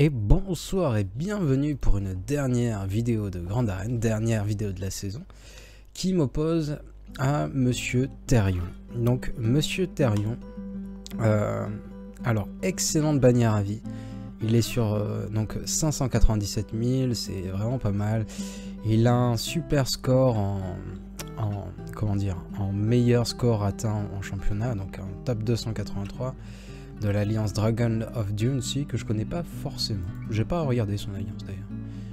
Et bonsoir et bienvenue pour une dernière vidéo de Grande Arène, dernière vidéo de la saison, qui m'oppose à Monsieur Therion. Donc Monsieur Therion, alors excellente bannière à vie, il est sur donc 597 000, c'est vraiment pas mal. Il a un super score en meilleur score atteint en championnat, donc un top 283. De l'alliance Dragon of Dune, que je connais pas forcément. J'ai pas regardé son alliance d'ailleurs.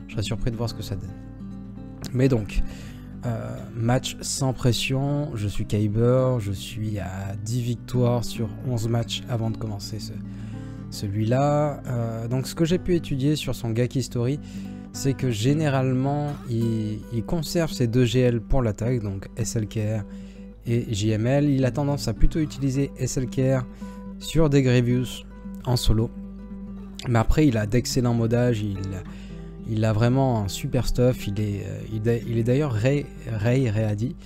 Je serais surpris de voir ce que ça donne. Mais donc, match sans pression, je suis Kyber, je suis à 10 victoires sur 11 matchs avant de commencer celui-là. Donc ce que j'ai pu étudier sur son Gaki Story, c'est que généralement, il conserve ses 2 GL pour l'attaque, donc SLKR et JML. Il a tendance à plutôt utiliser SLKR sur des Grievous en solo, mais après il a d'excellents modages, il a vraiment un super stuff, il est d'ailleurs Ray Readi,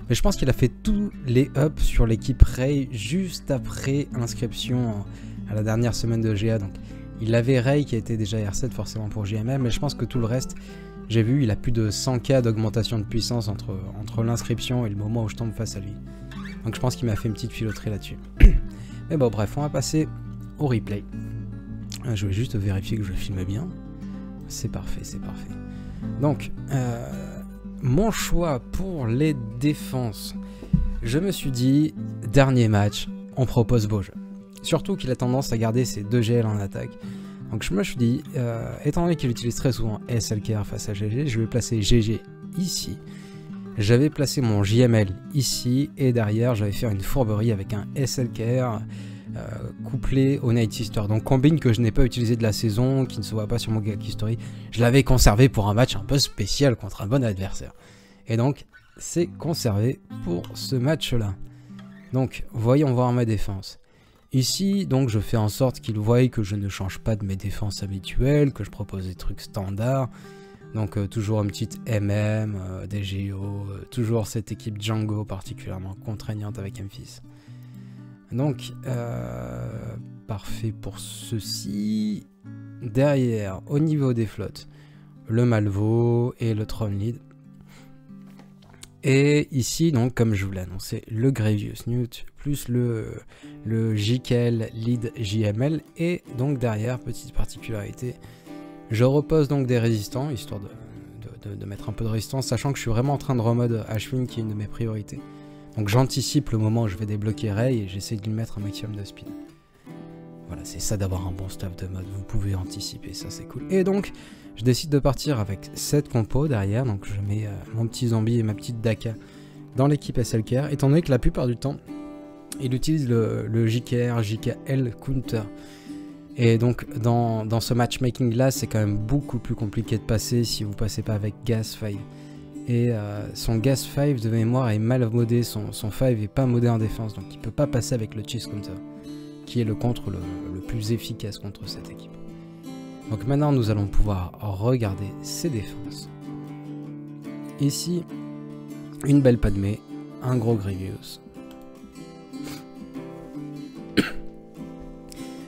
mais je pense qu'il a fait tous les ups sur l'équipe Ray juste après inscription à la dernière semaine de GA, donc il avait Ray qui était déjà R7 forcément pour JML, mais je pense que tout le reste, j'ai vu, il a plus de 100k d'augmentation de puissance entre l'inscription et le moment où je tombe face à lui, donc je pense qu'il m'a fait une petite filoterie là-dessus. Mais bon, bref, on va passer au replay. Je vais juste vérifier que je filme bien. C'est parfait, c'est parfait. Donc, mon choix pour les défenses. Je me suis dit, dernier match, on propose beau jeu. Surtout qu'il a tendance à garder ses 2 GL en attaque. Donc je me suis dit, étant donné qu'il utilise très souvent SLKR face à GG, je vais placer GG ici. J'avais placé mon JML ici et derrière j'avais fait une fourberie avec un SLKR couplé au Night Sister. Donc combine que je n'ai pas utilisé de la saison, qui ne se voit pas sur mon Gaki Story. Je l'avais conservé pour un match un peu spécial contre un bon adversaire. Et donc c'est conservé pour ce match là. Donc voyons voir ma défense. Ici donc je fais en sorte qu'il voie que je ne change pas de mes défenses habituelles, que je propose des trucs standards. Donc toujours une petite MM, des Géo, toujours cette équipe Django particulièrement contraignante avec Memphis. Donc parfait pour ceci. Derrière, au niveau des flottes, le Malvo et le Tron Lead. Et ici, donc comme je vous l'ai annoncé, le Grievous Newt plus le JKL Lead JML. Et donc derrière, petite particularité, je repose donc des résistants, histoire de mettre un peu de résistance, sachant que je suis vraiment en train de remode Ashwin, qui est une de mes priorités. Donc j'anticipe le moment où je vais débloquer Ray et j'essaie de lui mettre un maximum de speed. Voilà, c'est ça d'avoir un bon stuff de mode, vous pouvez anticiper, ça c'est cool. Et donc, je décide de partir avec cette compo derrière, donc je mets mon petit zombie et ma petite Daka dans l'équipe SLKR, étant donné que la plupart du temps, il utilise le JKR, JKL counter. Et donc dans ce matchmaking là, c'est quand même beaucoup plus compliqué de passer si vous passez pas avec Gas 5. Et son Gas 5 de mémoire est mal modé, son 5 est pas modé en défense, donc il peut pas passer avec le Chase Counter, qui est le contre le plus efficace contre cette équipe. Donc maintenant nous allons pouvoir regarder ses défenses. Ici, une belle Padmé, un gros Grievous.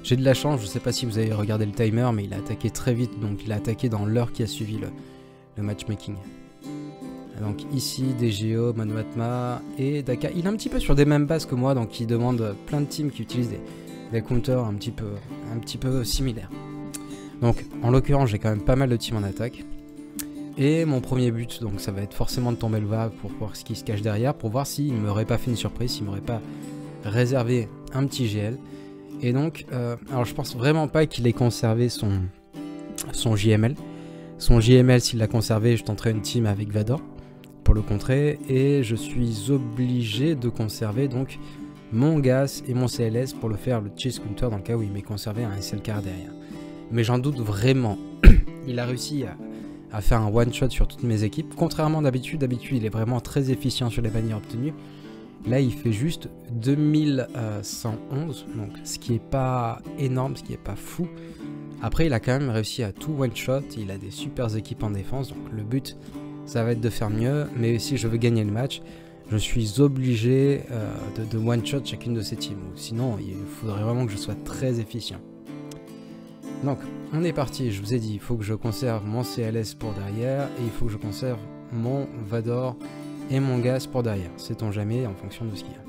J'ai de la chance, je sais pas si vous avez regardé le timer, mais il a attaqué très vite, donc il a attaqué dans l'heure qui a suivi le matchmaking. Donc ici, DGO, Manoatma et Daka. Il est un petit peu sur des mêmes bases que moi, donc il demande plein de teams qui utilisent des counters un petit peu similaires. Donc en l'occurrence, j'ai quand même pas mal de teams en attaque. Et mon premier but, donc ça va être forcément de tomber le VAV pour voir ce qui se cache derrière, pour voir s'il ne m'aurait pas fait une surprise, s'il m'aurait pas réservé un petit GL. Et donc, alors je pense vraiment pas qu'il ait conservé son JML. Son JML, s'il l'a conservé, je tenterai une team avec Vador pour le contrer. Et je suis obligé de conserver donc mon Gas et mon CLS pour le faire le Chase Counter dans le cas où il m'ait conservé un SLKR derrière. Mais j'en doute vraiment. Il a réussi à faire un one-shot sur toutes mes équipes. Contrairement d'habitude, il est vraiment très efficient sur les bannières obtenues. Là, il fait juste 2111, donc ce qui est pas énorme, ce qui est pas fou. Après, il a quand même réussi à tout one-shot, il a des super équipes en défense, donc le but, ça va être de faire mieux. Mais si je veux gagner le match, je suis obligé de one-shot chacune de ces teams. Sinon, il faudrait vraiment que je sois très efficient. Donc, on est parti, je vous ai dit, il faut que je conserve mon CLS pour derrière, et il faut que je conserve mon Vador et mon gaz pour derrière. Sait-on jamais, en fonction de ce qu'il y a.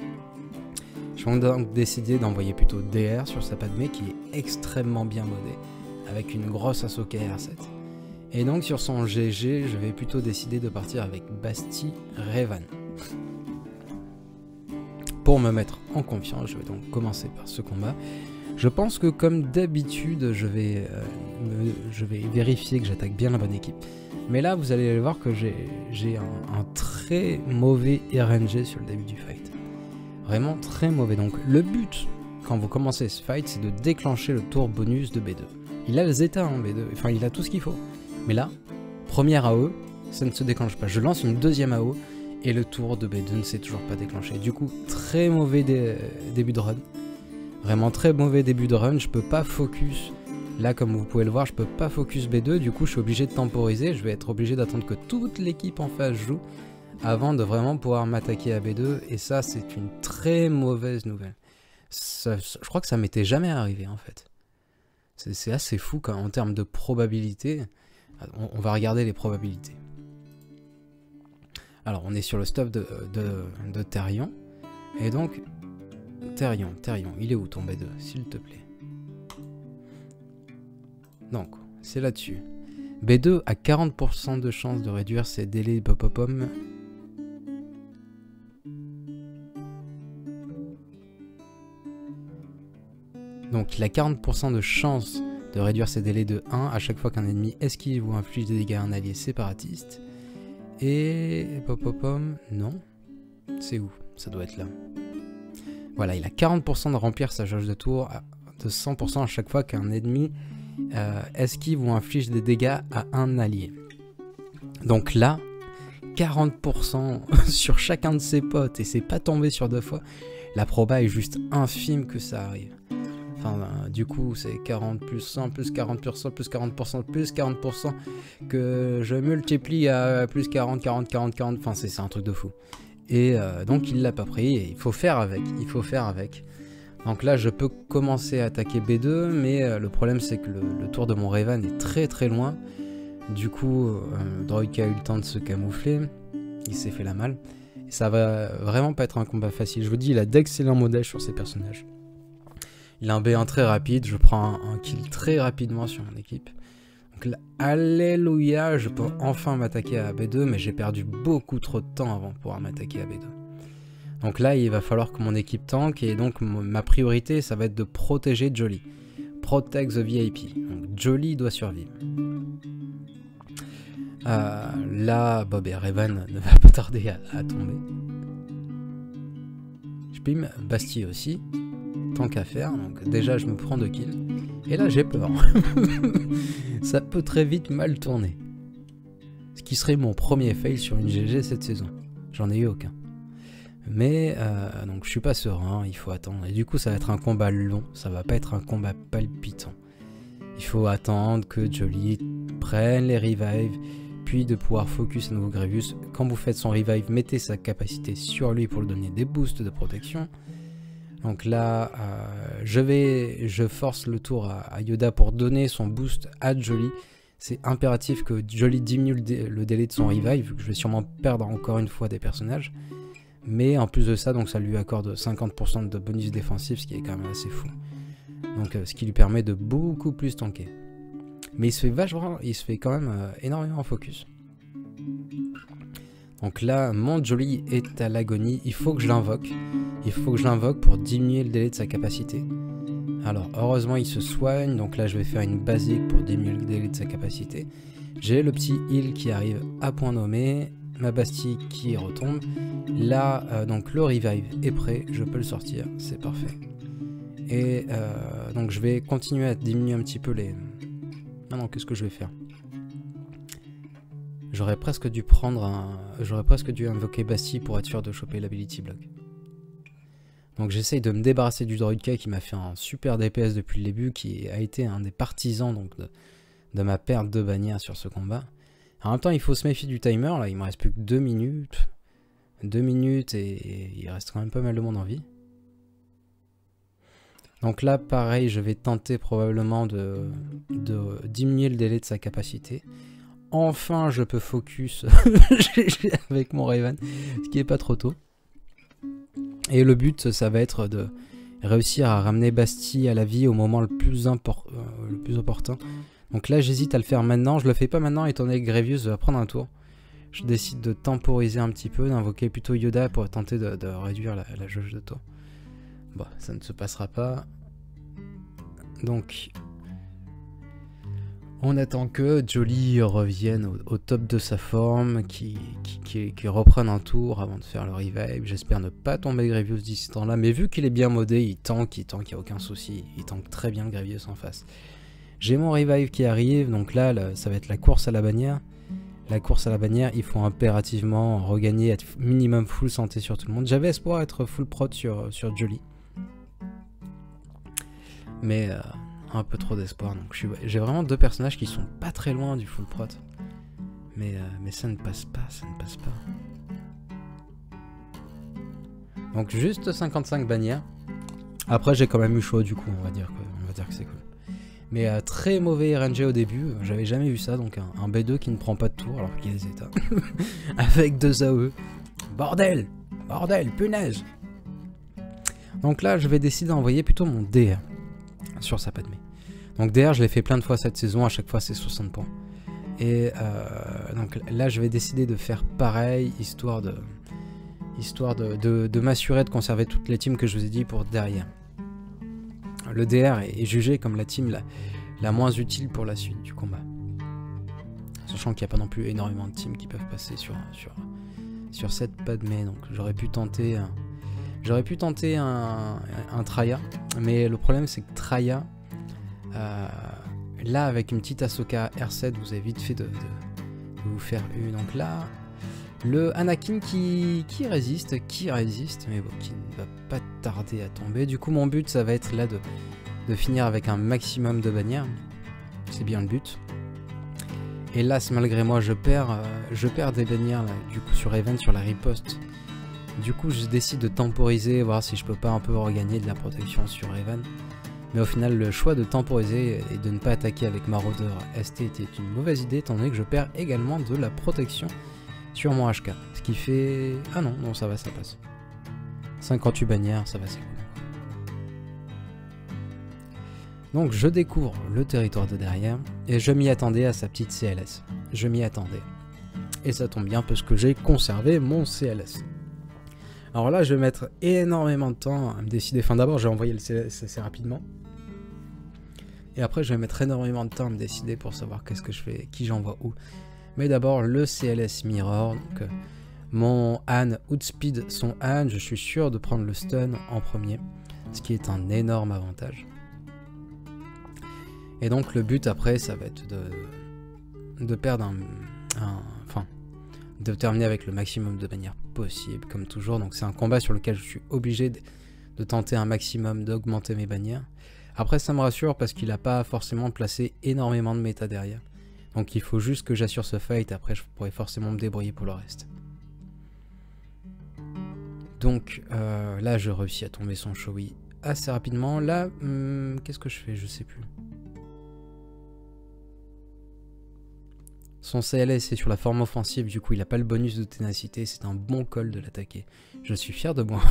Je vais donc décider d'envoyer plutôt DR sur sa Padmé, qui est extrêmement bien modée, avec une grosse Ahsoka R7. Et donc, sur son GG, je vais plutôt décider de partir avec Basti Revan. Pour me mettre en confiance, je vais donc commencer par ce combat. Je pense que comme d'habitude, je vais vérifier que j'attaque bien la bonne équipe. Mais là, vous allez voir que j'ai un très mauvais RNG sur le début du fight. Vraiment très mauvais. Donc le but, quand vous commencez ce fight, c'est de déclencher le tour bonus de B2. Il a le Zeta, hein, B2. Enfin, il a tout ce qu'il faut. Mais là, première AOE, ça ne se déclenche pas. Je lance une deuxième AOE et le tour de B2 ne s'est toujours pas déclenché. Du coup, très mauvais début de run. Vraiment très mauvais début de run, je peux pas focus, là comme vous pouvez le voir, je peux pas focus B2, du coup je suis obligé de temporiser, je vais être obligé d'attendre que toute l'équipe en face joue avant de vraiment pouvoir m'attaquer à B2, et ça c'est une très mauvaise nouvelle. Je crois que ça m'était jamais arrivé en fait. C'est assez fou quand, en termes de probabilité. On va regarder les probabilités. Alors on est sur le stuff de Therion, et donc... Therion, il est où ton B2, s'il te plaît? Donc, c'est là-dessus. B2 a 40% de chance de réduire ses délais pop-pom. Donc, il a 40% de chance de réduire ses délais de 1 à chaque fois qu'un ennemi esquive ou inflige des dégâts à un allié séparatiste. Et pop-pom, non. C'est où? Ça doit être là. Voilà, il a 40% de remplir sa jauge de tour de 100% à chaque fois qu'un ennemi esquive ou inflige des dégâts à un allié. Donc là, 40% sur chacun de ses potes, et c'est pas tombé sur 2 fois, la proba est juste infime que ça arrive. Enfin, du coup, c'est 40 plus 100 plus 40% plus 40% plus 40% que je multiplie à plus 40, 40, 40, 40, enfin c'est un truc de fou. Et donc il l'a pas pris, et il faut faire avec, Donc là je peux commencer à attaquer B2, mais le problème c'est que le tour de mon Revan est très très loin. Du coup Droïka a eu le temps de se camoufler, il s'est fait la malle. Et ça va vraiment pas être un combat facile, je vous dis, il a d'excellents modèles sur ses personnages. Il a un B1 très rapide, je prends un kill très rapidement sur mon équipe. Donc là, alléluia, je peux enfin m'attaquer à B2, mais j'ai perdu beaucoup trop de temps avant de pouvoir m'attaquer à B2. Donc là, il va falloir que mon équipe tank, et donc ma priorité, ça va être de protéger Jolly. Protect the VIP. Donc Jolly doit survivre. Là, Bob et Revan ne va pas tarder à tomber. Je pime Bastille aussi. Tant qu'à faire, donc déjà je me prends 2 kills. Et là j'ai peur. Ça peut très vite mal tourner. Ce qui serait mon premier fail sur une GG cette saison. J'en ai eu aucun. Mais donc je suis pas serein, il faut attendre. Et du coup ça va être un combat long, ça va pas être un combat palpitant. Il faut attendre que Jolly prenne les revives, puis de pouvoir focus à nouveau Grievous. Quand vous faites son revive, mettez sa capacité sur lui pour lui donner des boosts de protection. Donc là, je force le tour à Yoda pour donner son boost à Jolly. C'est impératif que Jolly diminue le délai de son revive, vu que je vais sûrement perdre encore une fois des personnages. Mais en plus de ça, donc ça lui accorde 50% de bonus défensif, ce qui est quand même assez fou. Donc ce qui lui permet de beaucoup plus tanker. Mais il se fait quand même énormément focus. Donc là, mon Jolly est à l'agonie, il faut que je l'invoque. Il faut que je l'invoque pour diminuer le délai de sa capacité. Alors, heureusement, il se soigne, donc là, je vais faire une basique pour diminuer le délai de sa capacité. J'ai le petit heal qui arrive à point nommé, ma Bastille qui retombe. Là, donc le revive est prêt, je peux le sortir, c'est parfait. Et donc, je vais continuer à diminuer un petit peu les... Non, qu'est-ce que je vais faire? J'aurais presque dû invoquer Bastille pour être sûr de choper l'ability block. Donc j'essaye de me débarrasser du Droïdeka qui m'a fait un super DPS depuis le début, qui a été un des partisans donc, de ma perte de bannière sur ce combat. En même temps, il faut se méfier du timer, là il me reste plus que 2 minutes. 2 minutes et il reste quand même pas mal de monde en vie. Donc là, pareil, je vais tenter probablement de diminuer le délai de sa capacité. Enfin, je peux focus avec mon Raven, ce qui est pas trop tôt. Et le but, ça va être de réussir à ramener Bastille à la vie au moment le plus opportun. Donc là, j'hésite à le faire maintenant. Je le fais pas maintenant, étant donné que Grievous va prendre un tour. Je décide de temporiser un petit peu, d'invoquer plutôt Yoda pour tenter de réduire la jauge de taux. Bon, ça ne se passera pas. Donc, on attend que Jolly revienne au top de sa forme, qui reprenne un tour avant de faire le revive. J'espère ne pas tomber Grievous d'ici ce temps-là, mais vu qu'il est bien modé, il tank, il n'y a aucun souci. Il tank très bien Grievous en face. J'ai mon revive qui arrive, donc là, ça va être la course à la bannière. La course à la bannière, il faut impérativement regagner, être minimum full santé sur tout le monde. J'avais espoir d'être full prot sur Jolly. Mais un peu trop d'espoir. Donc j'ai vraiment deux personnages qui sont pas très loin du full prot. Mais ça ne passe pas, ça ne passe pas. Donc juste 55 bannières. Après j'ai quand même eu chaud du coup, on va dire que c'est cool. Mais très mauvais RNG au début, j'avais jamais vu ça, donc un B2 qui ne prend pas de tour alors qu'il y a des états. Avec 2 AOE. Bordel, punaise. Donc là je vais décider d'envoyer plutôt mon DR sur sa Padmé. Donc DR je l'ai fait plein de fois cette saison, à chaque fois c'est 60 points. Et donc là je vais décider de faire pareil, histoire de m'assurer de conserver toutes les teams que je vous ai dit pour derrière. Le DR est jugé comme la team la moins utile pour la suite du combat. Sachant qu'il n'y a pas non plus énormément de teams qui peuvent passer sur cette Padmé. Donc j'aurais pu tenter un Traya. Mais le problème c'est que Traya, là avec une petite Ahsoka R7, vous avez vite fait de vous faire une. Donc là, le Anakin qui résiste, mais bon, qui ne va pas tarder à tomber. Du coup, mon but, ça va être là de finir avec un maximum de bannières. C'est bien le but. Et là, malgré moi, je perds des bannières là, du coup, sur Raven, sur la riposte. Du coup, je décide de temporiser, voir si je peux pas un peu regagner de la protection sur Raven. Mais au final, le choix de temporiser et de ne pas attaquer avec Marauder ST était une mauvaise idée, étant donné que je perds également de la protection sur mon HK. Ce qui fait... Ah non, ça va, ça passe. 58 bannières, ça va, c'est cool. Donc je découvre le territoire de derrière, et je m'y attendais à sa petite CLS. Je m'y attendais. Et ça tombe bien parce que j'ai conservé mon CLS. Alors là, je vais mettre énormément de temps à me décider. Enfin d'abord, j'ai envoyé le CLS assez rapidement. Et après, je vais mettre énormément de temps à me décider pour savoir qu'est-ce que je fais, qui j'envoie où. Mais d'abord, le CLS Mirror. Donc, mon Han outspeed son Han. Je suis sûr de prendre le stun en premier. Ce qui est un énorme avantage. Et donc, le but après, ça va être de perdre enfin, de terminer avec le maximum de bannières possible, comme toujours. Donc, c'est un combat sur lequel je suis obligé de tenter un maximum d'augmenter mes bannières. Après, ça me rassure parce qu'il n'a pas forcément placé énormément de méta derrière. Donc il faut juste que j'assure ce fight, après je pourrai forcément me débrouiller pour le reste. Donc là je réussis à tomber son Showy assez rapidement. Là, qu'est-ce que je fais? Je sais plus. Son CLS est sur la forme offensive, du coup il n'a pas le bonus de ténacité, c'est un bon call de l'attaquer. Je suis fier de moi.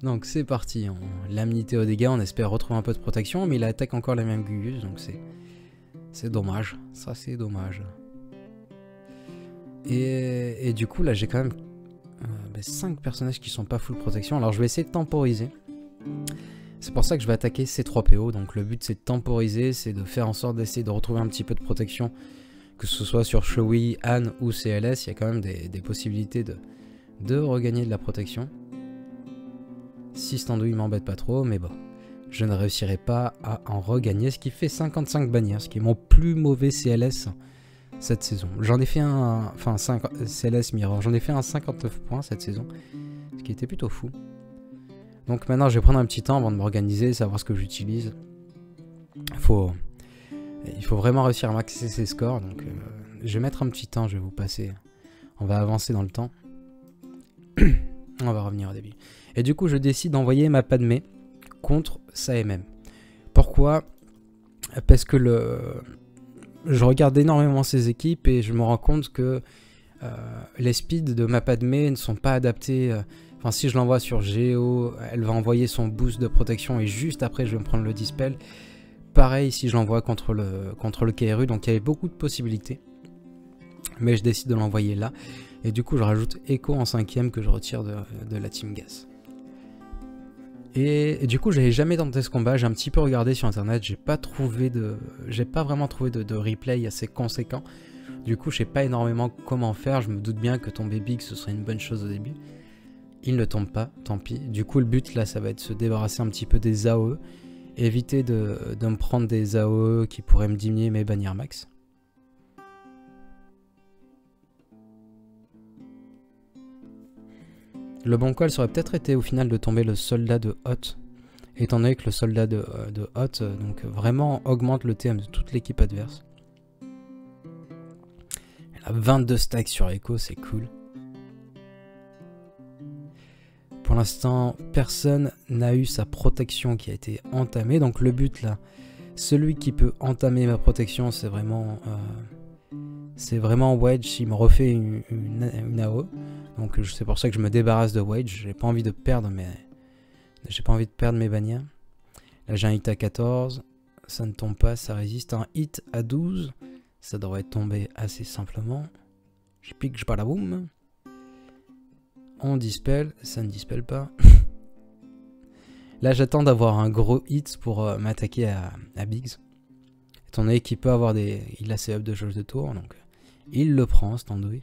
Donc c'est parti, l'immunité aux dégâts, on espère retrouver un peu de protection, mais il attaque encore la même Gugus, donc c'est dommage, ça c'est dommage. Et du coup là j'ai quand même 5 personnages qui sont pas full protection, alors je vais essayer de temporiser. C'est pour ça que je vais attaquer ces 3 PO, donc le but c'est de temporiser, c'est de faire en sorte d'essayer de retrouver un petit peu de protection. Que ce soit sur Showy, Han ou CLS, il y a quand même des possibilités de regagner de la protection. Si cet andouille m'embête pas trop, mais bon, je ne réussirai pas à en regagner, ce qui fait 55 bannières, ce qui est mon plus mauvais CLS cette saison. J'en ai fait un, enfin CLS Mirror, j'en ai fait un 59 points cette saison, ce qui était plutôt fou. Donc maintenant je vais prendre un petit temps avant de m'organiser, savoir ce que j'utilise. Il faut vraiment réussir à maxer ses scores, donc je vais mettre un petit temps, je vais vous passer. On va avancer dans le temps. On va revenir au début. Et du coup, je décide d'envoyer ma Padmé contre sa MM. Pourquoi? Parce que je regarde énormément ces équipes et je me rends compte que les speeds de ma Padmé ne sont pas adaptés. Enfin, si je l'envoie sur Géo, elle va envoyer son boost de protection et juste après je vais me prendre le Dispel. Pareil si je l'envoie contre le KRU, donc il y avait beaucoup de possibilités. Mais je décide de l'envoyer là. Et du coup je rajoute Echo en 5ème que je retire de la Team Gas. Et du coup j'avais jamais tenté ce combat, j'ai un petit peu regardé sur internet, j'ai pas vraiment trouvé de replay assez conséquent. Du coup je sais pas énormément comment faire, je me doute bien que tomber big ce serait une bonne chose au début. Il ne tombe pas, tant pis. Du coup le but là ça va être de se débarrasser un petit peu des AOE, éviter de me prendre des AOE qui pourraient me diminuer mes bannières max. Le bon call serait peut-être été au final de tomber le soldat de Hot, étant donné que le soldat de Hot donc vraiment augmente le TM de toute l'équipe adverse. Elle a 22 stacks sur Echo, c'est cool. Pour l'instant, personne n'a eu sa protection qui a été entamée, donc le but là, celui qui peut entamer ma protection, c'est vraiment Wedge. Il me refait une AO. Donc c'est pour ça que je me débarrasse de Wedge. J'ai pas envie de perdre mes bannières. Là j'ai un hit à 14. Ça ne tombe pas, ça résiste. Un hit à 12. Ça devrait tomber assez simplement. Je pique, je la boum. On dispel, ça ne dispel pas. Là j'attends d'avoir un gros hit pour m'attaquer à Biggs. Étant donné qu'il peut avoir il a ses ups de jauge de tour, donc il le prend cette andouille.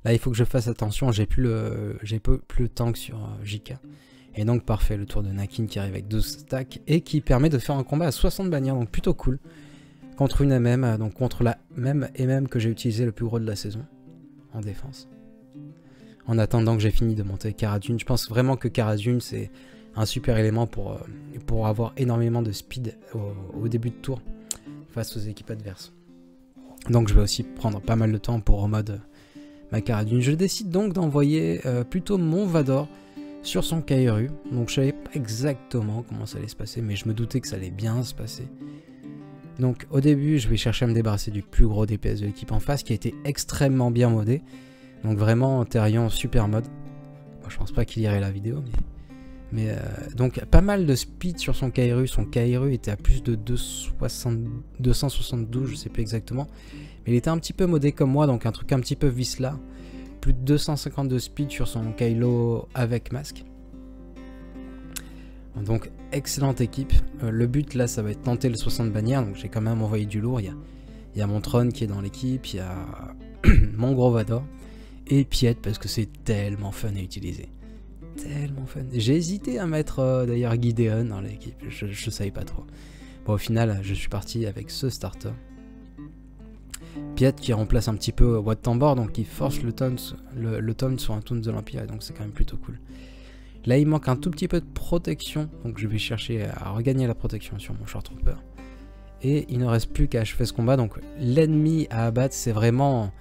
Là il faut que je fasse attention, j'ai plus le tank sur JK. Et donc parfait, le tour de Nakin qui arrive avec 12 stacks et qui permet de faire un combat à 60 bannières, donc plutôt cool. Contre une MM, donc contre la même MM que j'ai utilisé le plus gros de la saison en défense. En attendant que j'ai fini de monter Cara Dune, je pense vraiment que Cara Dune c'est un super élément pour avoir énormément de speed au début de tour face aux équipes adverses. Donc je vais aussi prendre pas mal de temps pour remode ma Cara Dune. Je décide donc d'envoyer plutôt mon Vador sur son KRU. Donc je savais pas exactement comment ça allait se passer, mais je me doutais que ça allait bien se passer. Donc au début je vais chercher à me débarrasser du plus gros DPS de l'équipe en face qui a été extrêmement bien modé. Donc vraiment Therion super mode. Bon, je pense pas qu'il irait la vidéo, mais donc pas mal de speed sur son KRU. Son KRU était à plus de 272, je sais plus exactement. Mais il était un petit peu modé comme moi, donc un truc un petit peu Visla. Plus de 250 de speed sur son Kylo avec masque. Donc excellente équipe. Le but là ça va être tenter le 60 bannières, donc j'ai quand même envoyé du lourd. Il y a mon Tron qui est dans l'équipe, il y a mon gros Vador. Et Piet parce que c'est tellement fun à utiliser. Tellement fun. J'ai hésité à mettre d'ailleurs Gideon dans l'équipe, je savais pas trop. Bon au final je suis parti avec ce starter. Piet qui remplace un petit peu Wat Tambor, donc qui force le taunt sur un taunt de l'Empire, donc c'est quand même plutôt cool. Là il manque un tout petit peu de protection, donc je vais chercher à regagner la protection sur mon Short Trooper. Et il ne reste plus qu'à achever ce combat, donc l'ennemi à abattre c'est vraiment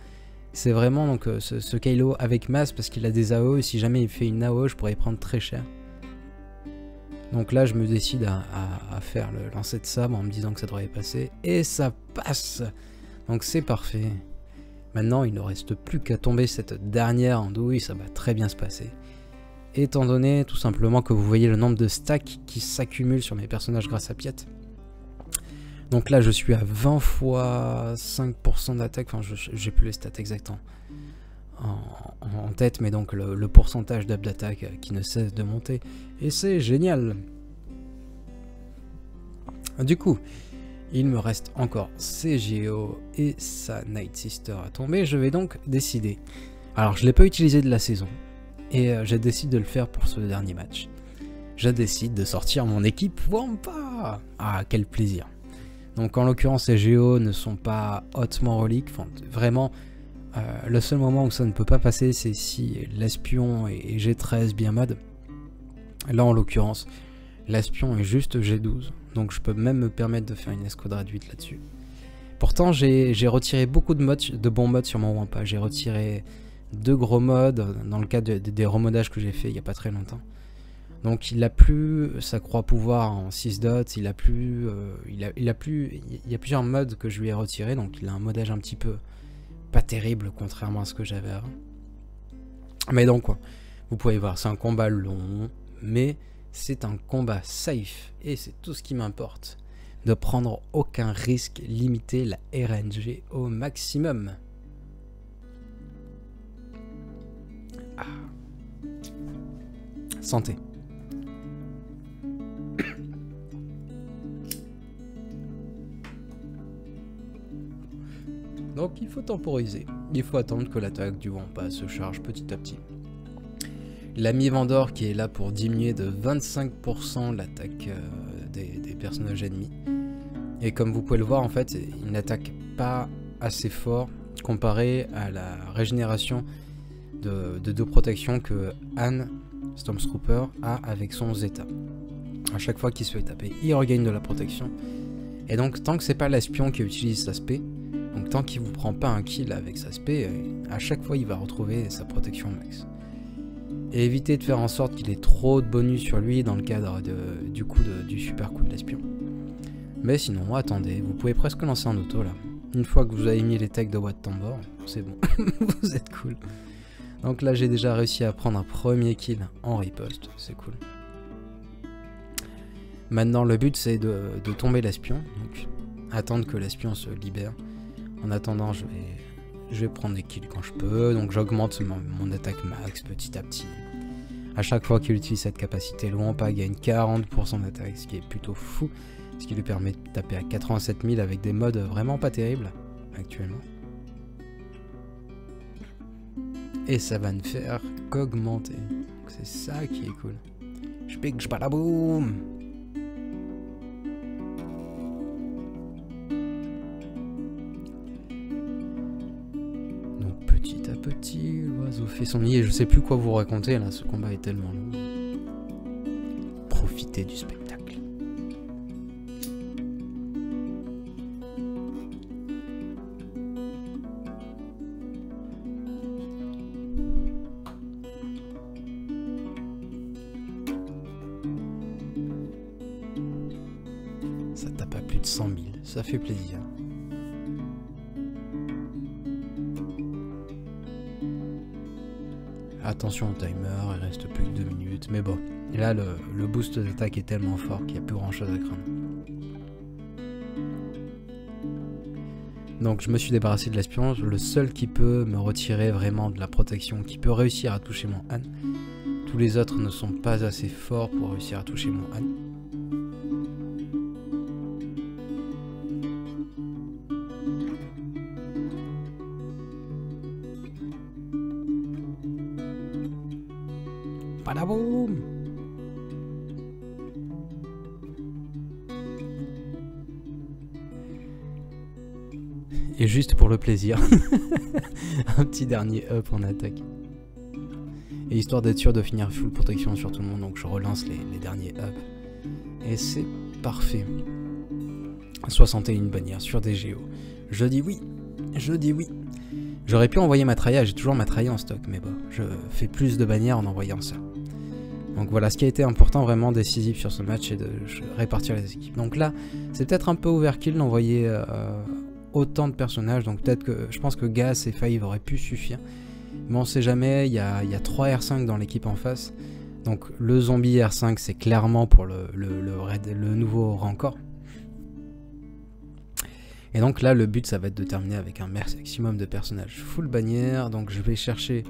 donc ce Kylo avec masse parce qu'il a des AO et si jamais il fait une AO je pourrais y prendre très cher. Donc là je me décide à faire le lancer de sabre en me disant que ça devrait passer et ça passe. Donc c'est parfait. Maintenant il ne reste plus qu'à tomber cette dernière andouille, ça va très bien se passer. Étant donné tout simplement que vous voyez le nombre de stacks qui s'accumulent sur mes personnages grâce à Piet. Donc là je suis à 20 fois 5% d'attaque, enfin j'ai plus les stats exactement en tête, mais donc le pourcentage d'up d'attaque qui ne cesse de monter, et c'est génial. Du coup, il me reste encore CGO et sa Night Sister à tomber, je vais donc décider. Alors je ne l'ai pas utilisé de la saison, et je décide de le faire pour ce dernier match. Je décide de sortir mon équipe Wampa. Ah quel plaisir. Donc en l'occurrence les Géos ne sont pas hautement reliques, enfin, vraiment le seul moment où ça ne peut pas passer c'est si l'espion est G13 bien mode. Là en l'occurrence l'espion est juste G12, donc je peux même me permettre de faire une escouade réduite là-dessus. Pourtant j'ai retiré beaucoup de bons modes sur mon Wampa, j'ai retiré 2 gros modes dans le cadre des remodages que j'ai fait il n'y a pas très longtemps. Donc il a plus sa croix pouvoir en 6 dots, il a plusieurs modes que je lui ai retirés, donc il a un modage un petit peu pas terrible contrairement à ce que j'avais avant. Mais donc quoi, vous pouvez voir, c'est un combat long, mais c'est un combat safe, et c'est tout ce qui m'importe, de prendre aucun risque, limiter la RNG au maximum. Ah. Santé. Donc il faut temporiser, il faut attendre que l'attaque du Wampa se charge petit à petit. L'ami Vendor qui est là pour diminuer de 25% l'attaque des personnages ennemis. Et comme vous pouvez le voir en fait, il n'attaque pas assez fort comparé à la régénération de protection que Anne, Stormtrooper, a avec son Zeta. À chaque fois qu'il se fait taper, il regagne de la protection. Et donc tant que c'est pas l'espion qui utilise sa spé, donc tant qu'il vous prend pas un kill avec sa spé, à chaque fois il va retrouver sa protection max. Et évitez de faire en sorte qu'il ait trop de bonus sur lui dans le cadre du super coup de l'espion. Mais sinon, attendez, vous pouvez presque lancer en auto là. Une fois que vous avez mis les techs de Wat Tambor, c'est bon, vous êtes cool. Donc là j'ai déjà réussi à prendre un premier kill en riposte, c'est cool. Maintenant le but c'est de tomber l'espion, donc attendre que l'espion se libère. En attendant je vais prendre des kills quand je peux, donc j'augmente mon attaque max petit à petit. A chaque fois qu'il utilise cette capacité, le Wampa gagne 40% d'attaque, ce qui est plutôt fou, ce qui lui permet de taper à 87 000 avec des modes vraiment pas terribles actuellement. Et ça va ne faire qu'augmenter, c'est ça qui est cool. J'pique, j'balaboum. Petit, l'oiseau fait son nid et je sais plus quoi vous raconter là, ce combat est tellement long. Profitez du spectacle. Ça tape à plus de 100 000, ça fait plaisir. Attention au timer, il reste plus que 2 minutes, mais bon, et là le boost d'attaque est tellement fort qu'il n'y a plus grand chose à craindre. Donc je me suis débarrassé de l'espion, le seul qui peut me retirer vraiment de la protection, qui peut réussir à toucher mon Han. Tous les autres ne sont pas assez forts pour réussir à toucher mon Han. Badaboum! Et juste pour le plaisir, un petit dernier up en attaque. Et histoire d'être sûr de finir full protection sur tout le monde, donc je relance les derniers up. Et c'est parfait. 61 bannières sur des géos. Je dis oui, je dis oui. J'aurais pu envoyer ma trailla, j'ai toujours ma trailla en stock, mais bon, je fais plus de bannières en envoyant ça. Donc voilà, ce qui a été important, vraiment décisif sur ce match, c'est de répartir les équipes. Donc là, c'est peut-être un peu overkill d'envoyer autant de personnages, donc peut-être que je pense que Gas et Five auraient pu suffire. Mais on sait jamais, il y a 3 R5 dans l'équipe en face. Donc le zombie R5, c'est clairement pour le nouveau Rancor. Et donc là, le but, ça va être de terminer avec un maximum de personnages full bannière. Donc je vais chercher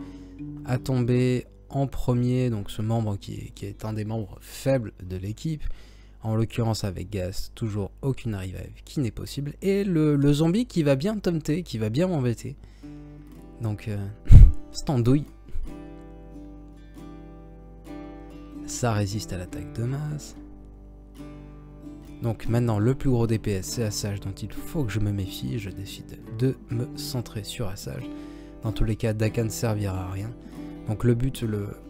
à tomber en premier, donc ce membre qui est un des membres faibles de l'équipe. En l'occurrence avec Gas, toujours aucune revive qui n'est possible. Et le zombie qui va bien tempter, qui va bien m'embêter. Donc, c'est andouille. Ça résiste à l'attaque de masse. Donc maintenant, le plus gros DPS, c'est Asajj, dont il faut que je me méfie. Je décide de me centrer sur Asajj. Dans tous les cas, Daka ne servira à rien. Donc le but,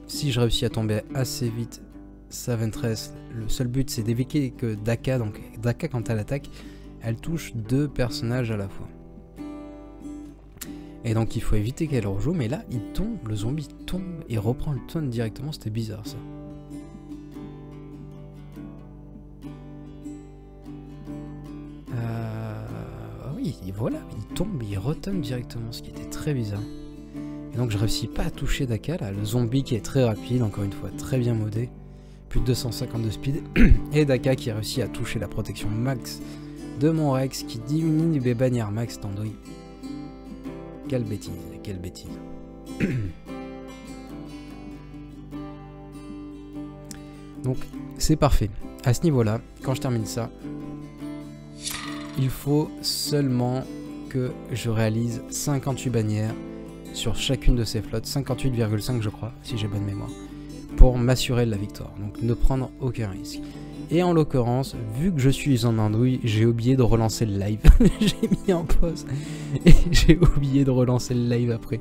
si je réussis à tomber assez vite, Saventress, le seul but c'est d'éviter que Daka, donc Daka quand elle attaque, elle touche 2 personnages à la fois. Et donc il faut éviter qu'elle rejoue, mais là il tombe, le zombie tombe et reprend le taunt directement, c'était bizarre ça. voilà, il tombe, il retombe directement, ce qui était très bizarre. Et donc je réussis pas à toucher Daka, là, le zombie qui est très rapide, encore une fois très bien modé. Plus de 250 de speed. Et Daka qui réussit à toucher la protection max de mon Rex qui diminue les bannières max d'Andouille. Quelle bêtise, quelle bêtise. Donc c'est parfait. À ce niveau-là, quand je termine ça, il faut seulement que je réalise 58 bannières sur chacune de ces flottes, 58,5 je crois, si j'ai bonne mémoire, pour m'assurer de la victoire, donc ne prendre aucun risque. Et en l'occurrence, vu que je suis en andouille, j'ai oublié de relancer le live. J'ai mis en pause et j'ai oublié de relancer le live après.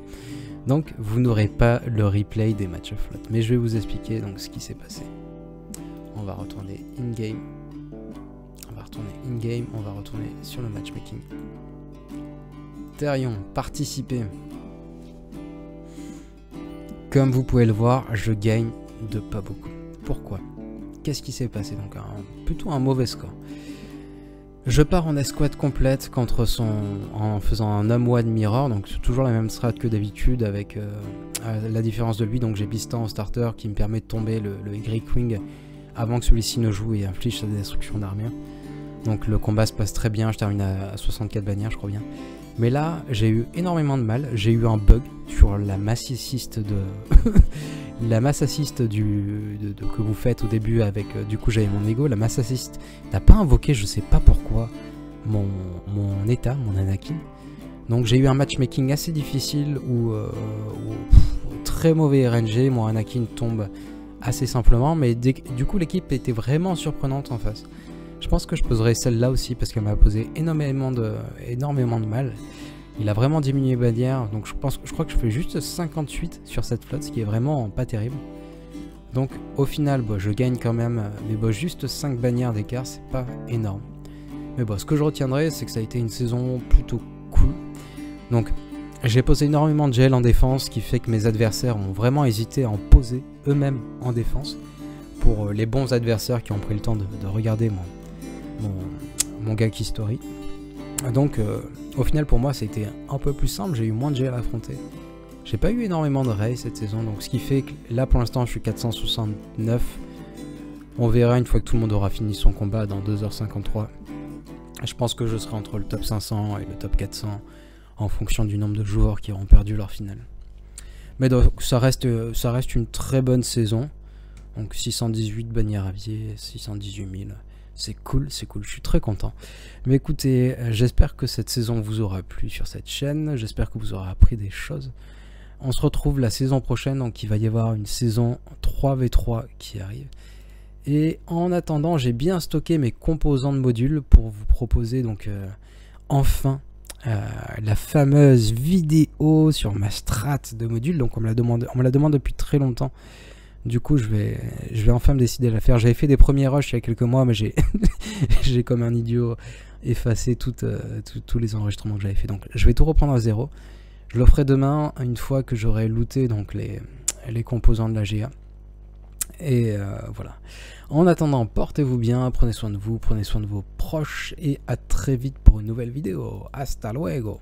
Donc vous n'aurez pas le replay des matchs flotte, mais je vais vous expliquer donc ce qui s'est passé. On va retourner in-game. On va retourner sur le matchmaking. Therion, participer. Comme vous pouvez le voir, je gagne de pas beaucoup. Pourquoi? Qu'est-ce qui s'est passé? Donc plutôt un mauvais score. Je pars en escouade complète en faisant un Amwad Mirror, donc toujours la même strat que d'habitude avec la différence de lui. Donc j'ai Bistan en starter qui me permet de tomber le Y-Wing avant que celui-ci ne joue et inflige sa destruction d'armure. Donc le combat se passe très bien, je termine à 64 bannières je crois bien. Mais là j'ai eu énormément de mal, j'ai eu un bug sur la masse assist de... la masse assist que vous faites au début avec... du coup j'avais mon ego, la masse assist n'a pas invoqué, je sais pas pourquoi, mon état, mon Anakin. Donc j'ai eu un matchmaking assez difficile où très mauvais RNG, mon Anakin tombe assez simplement, mais du coup l'équipe était vraiment surprenante en face. Je pense que je poserai celle-là aussi parce qu'elle m'a posé énormément de mal. Il a vraiment diminué bannière, donc je crois que je fais juste 58 sur cette flotte, ce qui est vraiment pas terrible. Donc au final, je gagne quand même, mais juste 5 bannières d'écart, c'est pas énorme. Mais ce que je retiendrai, c'est que ça a été une saison plutôt cool. Donc j'ai posé énormément de gel en défense, ce qui fait que mes adversaires ont vraiment hésité à en poser eux-mêmes en défense. Pour les bons adversaires qui ont pris le temps de regarder mon gag history. Donc au final pour moi ça a été un peu plus simple, j'ai eu moins de gel à affronter. J'ai pas eu énormément de raids cette saison, donc ce qui fait que là pour l'instant je suis 469. On verra une fois que tout le monde aura fini son combat dans 2h53. Je pense que je serai entre le top 500 et le top 400 en fonction du nombre de joueurs qui auront perdu leur finale. Mais donc ça reste une très bonne saison. Donc 618 bannières aviées, 618 000. C'est cool, je suis très content. Mais écoutez, j'espère que cette saison vous aura plu sur cette chaîne. J'espère que vous aurez appris des choses. On se retrouve la saison prochaine, donc il va y avoir une saison 3v3 qui arrive. Et en attendant, j'ai bien stocké mes composants de modules pour vous proposer donc enfin la fameuse vidéo sur ma strat de modules. Donc on me la demande depuis très longtemps. Du coup, je vais enfin me décider à la faire. J'avais fait des premiers rushs il y a quelques mois, mais j'ai j'ai comme un idiot effacé tous les enregistrements que j'avais fait. Donc, je vais tout reprendre à zéro. Je le ferai demain, une fois que j'aurai looté donc les composants de la GA. Et voilà. En attendant, portez-vous bien, prenez soin de vous, prenez soin de vos proches, et à très vite pour une nouvelle vidéo. Hasta luego!